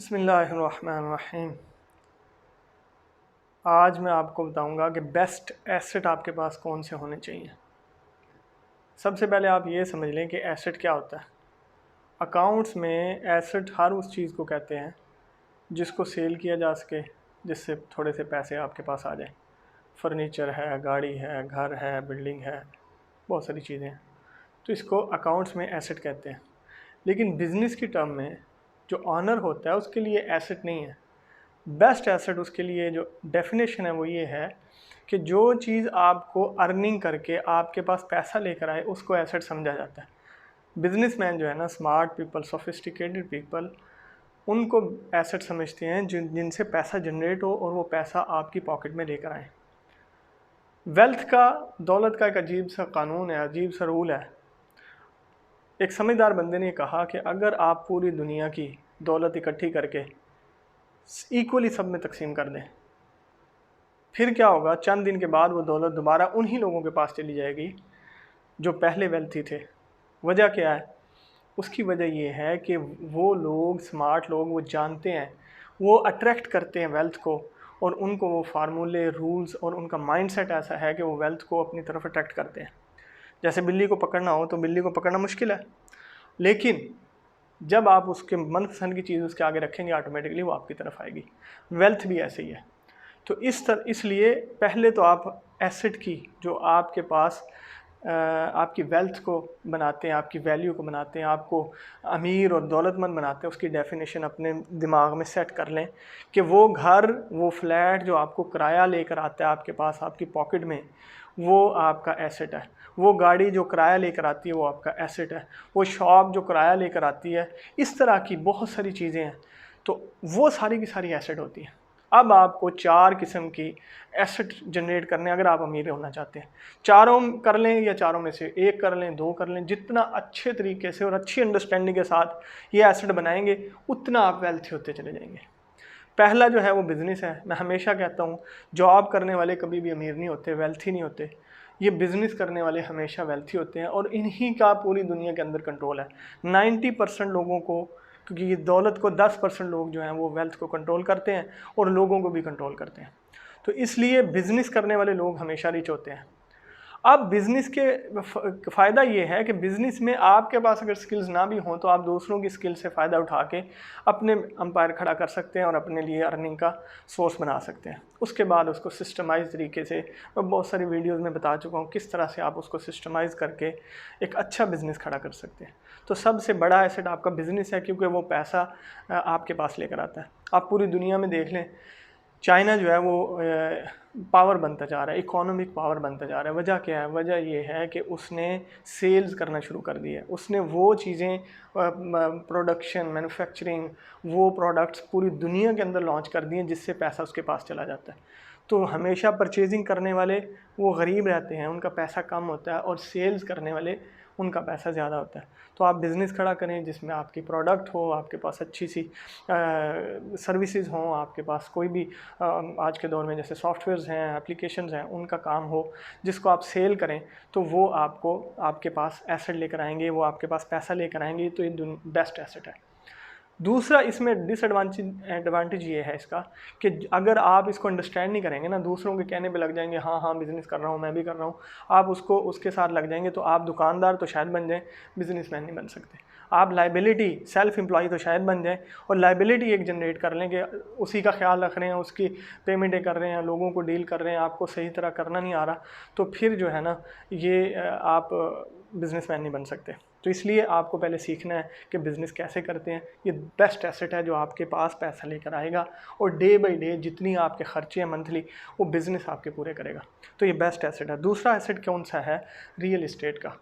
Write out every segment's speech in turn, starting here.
बिस्मिल्लाहिर्रहमानिर्रहीम। आज मैं आपको बताऊंगा कि बेस्ट एसेट आपके पास कौन से होने चाहिए। सबसे पहले आप ये समझ लें कि एसेट क्या होता है। अकाउंट्स में एसेट हर उस चीज़ को कहते हैं जिसको सेल किया जा सके, जिससे थोड़े से पैसे आपके पास आ जाएं। फर्नीचर है, गाड़ी है, घर है, बिल्डिंग है, बहुत सारी चीज़ें हैं, तो इसको अकाउंट्स में एसेट कहते हैं। लेकिन बिज़नेस की टर्म में जो ऑनर होता है उसके लिए एसेट नहीं है। बेस्ट एसेट उसके लिए जो डेफिनेशन है वो ये है कि जो चीज़ आपको अर्निंग करके आपके पास पैसा लेकर आए उसको एसेट समझा जाता है। बिजनेसमैन जो है ना, स्मार्ट पीपल, सोफिस्टिकेटेड पीपल, उनको एसेट समझते हैं जिनसे पैसा जनरेट हो और वो पैसा आपकी पॉकेट में लेकर आए। वेल्थ का, दौलत का एक अजीब सा कानून है, अजीब सा रूल है। एक समझदार बंदे ने कहा कि अगर आप पूरी दुनिया की दौलत इकट्ठी करके इक्वली सब में तकसीम कर दें, फिर क्या होगा, चंद दिन के बाद वो दौलत दोबारा उन्हीं लोगों के पास चली जाएगी जो पहले वेल्थी थे। वजह क्या है? उसकी वजह ये है कि वो लोग, स्मार्ट लोग, वो जानते हैं, वो अट्रैक्ट करते हैं वेल्थ को, और उनको वो फार्मूले, रूल्स, और उनका माइंडसेट ऐसा है कि वो वेल्थ को अपनी तरफ अट्रैक्ट करते हैं। जैसे बिल्ली को पकड़ना हो तो बिल्ली को पकड़ना मुश्किल है, लेकिन जब आप उसके मनपसंद की चीज़ उसके आगे रखेंगे ऑटोमेटिकली वो आपकी तरफ आएगी। वेल्थ भी ऐसे ही है। तो इसलिए पहले तो आप एसेट की, जो आपके पास आपकी वेल्थ को बनाते हैं, आपकी वैल्यू को बनाते हैं, आपको अमीर और दौलतमंद बनाते हैं, उसकी डेफिनेशन अपने दिमाग में सेट कर लें कि वो घर, वो फ्लैट जो आपको किराया लेकर आता है आपके पास, आपकी पॉकेट में, वो आपका एसेट है। वो गाड़ी जो किराया लेकर आती है वो आपका एसेट है। वो शॉप जो किराया लेकर आती है, इस तरह की बहुत सारी चीज़ें हैं, तो वो सारी की सारी एसेट होती हैं। अब आपको 4 किस्म की एसेट जनरेट करने, अगर आप अमीर होना चाहते हैं, चारों कर लें या चारों में से एक कर लें, 2 कर लें, जितना अच्छे तरीके से और अच्छी अंडरस्टैंडिंग के साथ ये एसेट बनाएंगे उतना आप वेल्थी होते चले जाएंगे। पहला जो है वो बिज़नेस है। मैं हमेशा कहता हूँ, जॉब करने वाले कभी भी अमीर नहीं होते, वेल्थी नहीं होते। ये बिज़नेस करने वाले हमेशा वेल्थी होते हैं, और इन्हीं का पूरी दुनिया के अंदर कंट्रोल है। 90% लोगों को, क्योंकि ये दौलत को 10% लोग जो हैं वो वेल्थ को कंट्रोल करते हैं और लोगों को भी कंट्रोल करते हैं। तो इसलिए बिज़नेस करने वाले लोग हमेशा रिच होते हैं। अब बिज़नेस के फ़ायदा ये है कि बिज़नेस में आपके पास अगर स्किल्स ना भी हों तो आप दूसरों की स्किल से फ़ायदा उठा के अपने एम्पायर खड़ा कर सकते हैं और अपने लिए अर्निंग का सोर्स बना सकते हैं। उसके बाद उसको सिस्टमाइज़ तरीके से, मैं बहुत सारी वीडियोज़ में बता चुका हूँ किस तरह से आप उसको सिस्टमाइज़ करके एक अच्छा बिज़नेस खड़ा कर सकते हैं। तो सबसे बड़ा एसेट आपका बिज़नेस है, क्योंकि वो पैसा आपके पास लेकर आता है। आप पूरी दुनिया में देख लें, चाइना जो है वो पावर बनता जा रहा है, इकोनॉमिक पावर बनता जा रहा है। वजह क्या है? वजह ये है कि उसने सेल्स करना शुरू कर दिया है। उसने वो चीज़ें, प्रोडक्शन, मैन्युफैक्चरिंग, वो प्रोडक्ट्स पूरी दुनिया के अंदर लॉन्च कर दिए जिससे पैसा उसके पास चला जाता है। तो हमेशा परचेजिंग करने वाले वो गरीब रहते हैं, उनका पैसा कम होता है, और सेल्स करने वाले उनका पैसा ज़्यादा होता है। तो आप बिज़नेस खड़ा करें जिसमें आपकी प्रोडक्ट हो, आपके पास अच्छी सी सर्विसेज हों, आपके पास कोई भी आज के दौर में जैसे सॉफ्टवेयर्स हैं, एप्लीकेशंस हैं, उनका काम हो जिसको आप सेल करें, तो वो आपको आपके पास एसेट लेकर आएंगे, वो आपके पास पैसा लेकर आएंगे। तो ये बेस्ट एसेट है। दूसरा इसमें एडवांटेज ये है इसका कि अगर आप इसको अंडरस्टैंड नहीं करेंगे ना, दूसरों के कहने पे लग जाएंगे, हाँ हाँ बिज़नेस कर रहा हूँ, मैं भी कर रहा हूँ, आप उसको उसके साथ लग जाएंगे, तो आप दुकानदार तो शायद बन जाएं, बिजनेसमैन नहीं बन सकते। आप लाइबिलिटी, सेल्फ एम्प्लॉय तो शायद बन जाएं, और लाइबिलिटी एक जनरेट कर लें कि उसी का ख्याल रख रहे हैं, उसकी पेमेंटें कर रहे हैं, लोगों को डील कर रहे हैं, आपको सही तरह करना नहीं आ रहा, तो फिर जो है ना, ये आप बिज़नेसमैन नहीं बन सकते। तो इसलिए आपको पहले सीखना है कि बिज़नेस कैसे करते हैं। ये बेस्ट एसेट है जो आपके पास पैसा लेकर आएगा, और डे बाई डे जितनी आपके खर्चे हैं मंथली, वो बिज़नेस आपके पूरे करेगा। तो ये बेस्ट एसेट है। दूसरा एसेट कौन सा है? रियल इस्टेट का।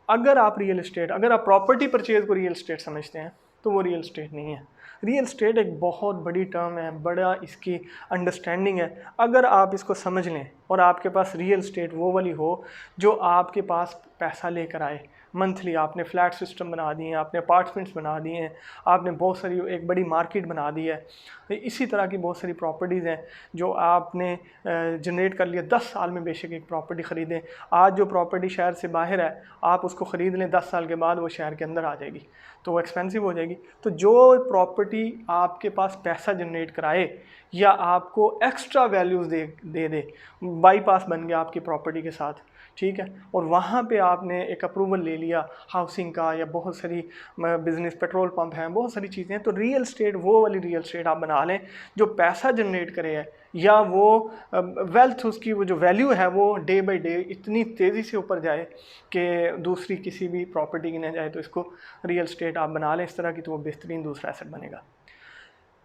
अगर आप प्रॉपर्टी परचेज़ को रियल इस्टेट समझते हैं तो वो रियल इस्टेट नहीं है। रियल इस्टेट एक बहुत बड़ी टर्म है, बड़ा इसकी अंडरस्टैंडिंग है। अगर आप इसको समझ लें और आपके पास रियल इस्टेट वो वाली हो जो आपके पास पैसा लेकर आए, मंथली आपने फ्लैट सिस्टम बना दिए हैं, आपने अपार्टमेंट्स बना दिए हैं, आपने बहुत सारी एक बड़ी मार्केट बना दी है। इसी तरह की बहुत सारी प्रॉपर्टीज़ हैं जो आपने जनरेट कर लिया। 10 साल में बेशक एक प्रॉपर्टी ख़रीदें। आज जो प्रॉपर्टी शहर से बाहर है आप उसको ख़रीद लें, 10 साल के बाद वो शहर के अंदर आ जाएगी तो वो एक्सपेंसिव हो जाएगी। तो जो प्रॉपर्टी आपके पास पैसा जनरेट कराए या आपको एक्स्ट्रा वैल्यूज़ दे बाईपास बन गया आपकी प्रॉपर्टी के साथ, ठीक है, और वहाँ पे आपने एक अप्रूवल ले लिया हाउसिंग का या बहुत सारी बिज़नेस, पेट्रोल पंप हैं, बहुत सारी चीज़ें हैं, तो रियल स्टेट वो वाली रियल स्टेट आप बना लें जो पैसा जनरेट करे है, या वो वेल्थ उसकी वो जो वैल्यू है वो डे बाई डे इतनी तेज़ी से ऊपर जाए कि दूसरी किसी भी प्रॉपर्टी की न जाए। तो इसको रियल स्टेट आप बना लें इस तरह की, तो वो बेहतरीन दूसरा एसेट बनेगा।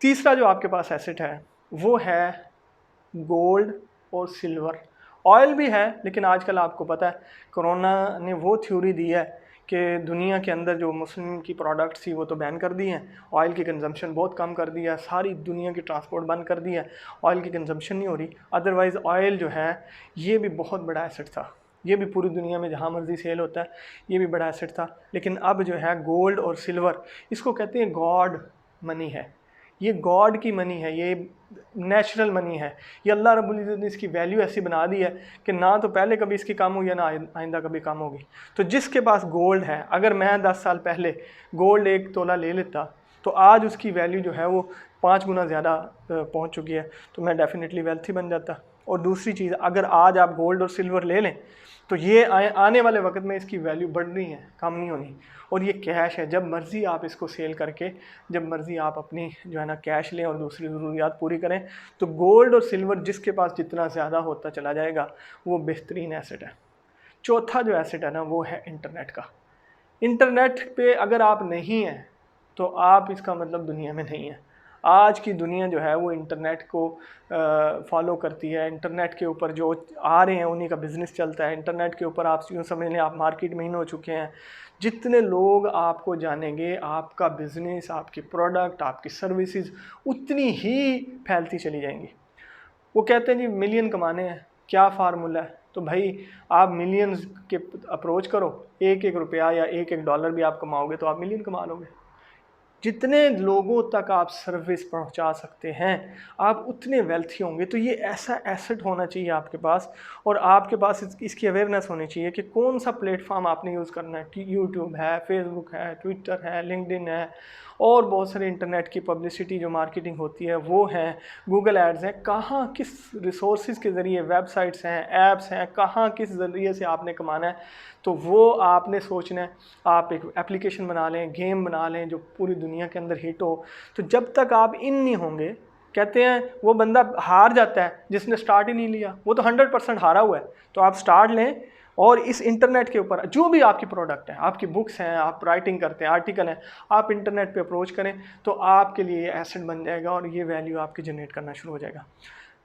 तीसरा जो आपके पास एसेट है वो है गोल्ड और सिल्वर। ऑयल भी है, लेकिन आजकल आपको पता है कोरोना ने वो थ्योरी दी है कि दुनिया के अंदर जो मुस्लिम की प्रोडक्ट्स थी वो तो बैन कर दी हैं, ऑयल की कंजम्पशन बहुत कम कर दिया, सारी दुनिया की ट्रांसपोर्ट बंद कर दी है, ऑयल की कंजम्पशन नहीं हो रही। अदरवाइज़ ऑयल जो है ये भी बहुत बड़ा एसेट था, ये भी पूरी दुनिया में जहाँ मर्जी सेल होता है, ये भी बड़ा एसेट था। लेकिन अब जो है गोल्ड और सिल्वर, इसको कहते हैं गॉड मनी है, ये गॉड की मनी है, ये नेचुरल मनी है, ये अल्लाह रब्बुल इज़्ज़त ने इसकी वैल्यू ऐसी बना दी है कि ना तो पहले कभी इसकी कम हुई है ना आइंदा कभी कम होगी। तो जिसके पास गोल्ड है, अगर मैं 10 साल पहले गोल्ड 1 तोला ले लेता तो आज उसकी वैल्यू जो है वो 5 गुना ज़्यादा पहुंच चुकी है, तो मैं डेफिनेटली वेल्थी बन जाता। और दूसरी चीज़, अगर आज आप गोल्ड और सिल्वर ले लें तो ये आने वाले वक्त में इसकी वैल्यू बढ़ रही है, कम नहीं होनी। और ये कैश है, जब मर्ज़ी आप इसको सेल करके जब मर्ज़ी आप अपनी जो है ना कैश लें और दूसरी ज़रूरियात पूरी करें। तो गोल्ड और सिल्वर जिसके पास जितना ज़्यादा होता चला जाएगा वो बेहतरीन एसेट है। चौथा जो एसेट है ना वो है इंटरनेट का। इंटरनेट पे अगर आप नहीं हैं तो आप इसका मतलब दुनिया में नहीं है। आज की दुनिया जो है वो इंटरनेट को फॉलो करती है, इंटरनेट के ऊपर जो आ रहे हैं उन्हीं का बिज़नेस चलता है। इंटरनेट के ऊपर आप यूँ समझ लें आप मार्केट में ही हो चुके हैं। जितने लोग आपको जानेंगे, आपका बिज़नेस, आपकी प्रोडक्ट, आपकी सर्विसेज उतनी ही फैलती चली जाएंगी। वो कहते हैं जी मिलियन कमाने हैं, क्या फार्मूला है? तो भाई आप मिलियंस के अप्रोच करो, एक एक रुपया या एक एक डॉलर भी आप कमाओगे तो आप मिलियन कमा लोगे। जितने लोगों तक आप सर्विस पहुंचा सकते हैं आप उतने वेल्थी होंगे। तो ये ऐसा एसेट होना चाहिए आपके पास, और आपके पास इसकी अवेयरनेस होनी चाहिए कि कौन सा प्लेटफॉर्म आपने यूज़ करना है। कि यूट्यूब है, फेसबुक है, ट्विटर है, लिंक्डइन है, और बहुत सारे इंटरनेट की पब्लिसिटी जो मार्केटिंग होती है वो है, गूगल एड्स हैं, कहाँ किस रिसोर्सेज के ज़रिए, वेबसाइट्स हैं, ऐप्स हैं, कहाँ किस ज़रिए से आपने कमाना है। तो वो आपने सोचना है। आप एक एप्लीकेशन बना लें, गेम बना लें जो पूरी दुनिया के अंदर हिट हो। तो जब तक आप इन नहीं होंगे, कहते हैं वो बंदा हार जाता है जिसने स्टार्ट ही नहीं लिया, वो तो 100% हारा हुआ है। तो आप स्टार्ट लें और इस इंटरनेट के ऊपर जो भी आपकी प्रोडक्ट है, आपकी बुक्स हैं, आप राइटिंग करते हैं, आर्टिकल हैं, आप इंटरनेट पे अप्रोच करें तो आपके लिए ये एसेट बन जाएगा और ये वैल्यू आपकी जनरेट करना शुरू हो जाएगा।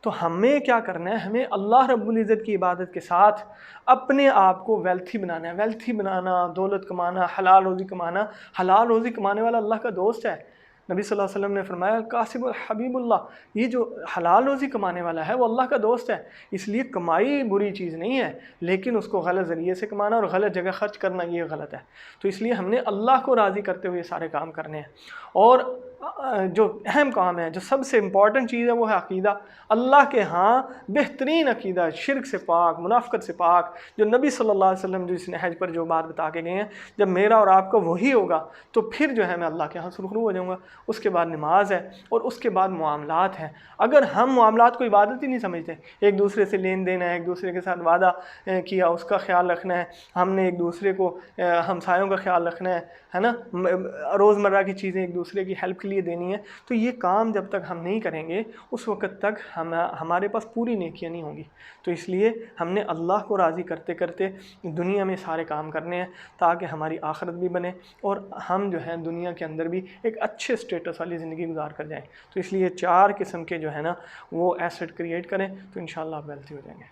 तो हमें क्या करना है, हमें अल्लाह रब्बुल इज़्ज़त की इबादत के साथ अपने आप को वेल्थी बनाना है। वेल्थी बनाना, दौलत कमाना, हलाल रोज़ी कमाना। हलाल रोज़ी कमाने वाला अल्लाह का दोस्त है। नबी सल्लल्लाहु अलैहि वसल्लम ने फरमाया कासिमुल हबीबुल्लाह, ये जो हलाल रोज़ी कमाने वाला है वो अल्लाह का दोस्त है। इसलिए कमाई बुरी चीज़ नहीं है, लेकिन उसको गलत ज़रिए से कमाना और गलत जगह खर्च करना ये गलत है। तो इसलिए हमने अल्लाह को राज़ी करते हुए सारे काम करने हैं। और जो अहम काम है, जो सबसे इम्पॉर्टेंट चीज़ है वो है अक़ीदा। अल्लाह के यहाँ बेहतरीन अक़ीदा, शिर्क से पाक, मुनाफ़िक़त से पाक, जो नबी सल्लल्लाहु अलैहि वसल्लम जो इस नहज पर जो बात बता के गए हैं, जब मेरा और आपका वही होगा तो फिर जो है मैं अल्लाह के यहाँ सुरखरू हो जाऊँगा। उसके बाद नमाज है और उसके बाद मुआमलात हैं। अगर हम मुआमलात को इबादत ही नहीं समझते, एक दूसरे से लेन देन है, एक दूसरे के साथ वादा किया उसका ख्याल रखना है, हमने एक दूसरे को हमसायों का ख्याल रखना है ना, रोज़मर्रा की चीज़ें एक दूसरे की हेल्प के लिए देनी है, तो ये काम जब तक हम नहीं करेंगे उस वक़्त तक हमारे पास पूरी नेकियां नहीं होंगी। तो इसलिए हमने अल्लाह को राज़ी करते करते दुनिया में सारे काम करने हैं ताकि हमारी आखिरत भी बने और हम जो है दुनिया के अंदर भी एक अच्छे स्टेटस वाली ज़िंदगी गुजार कर जाएँ। तो इसलिए 4 किस्म के जो है ना वो एसेट क्रिएट करें तो इंशाअल्लाह आप वेल्थी हो जाएंगे।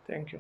Thank you.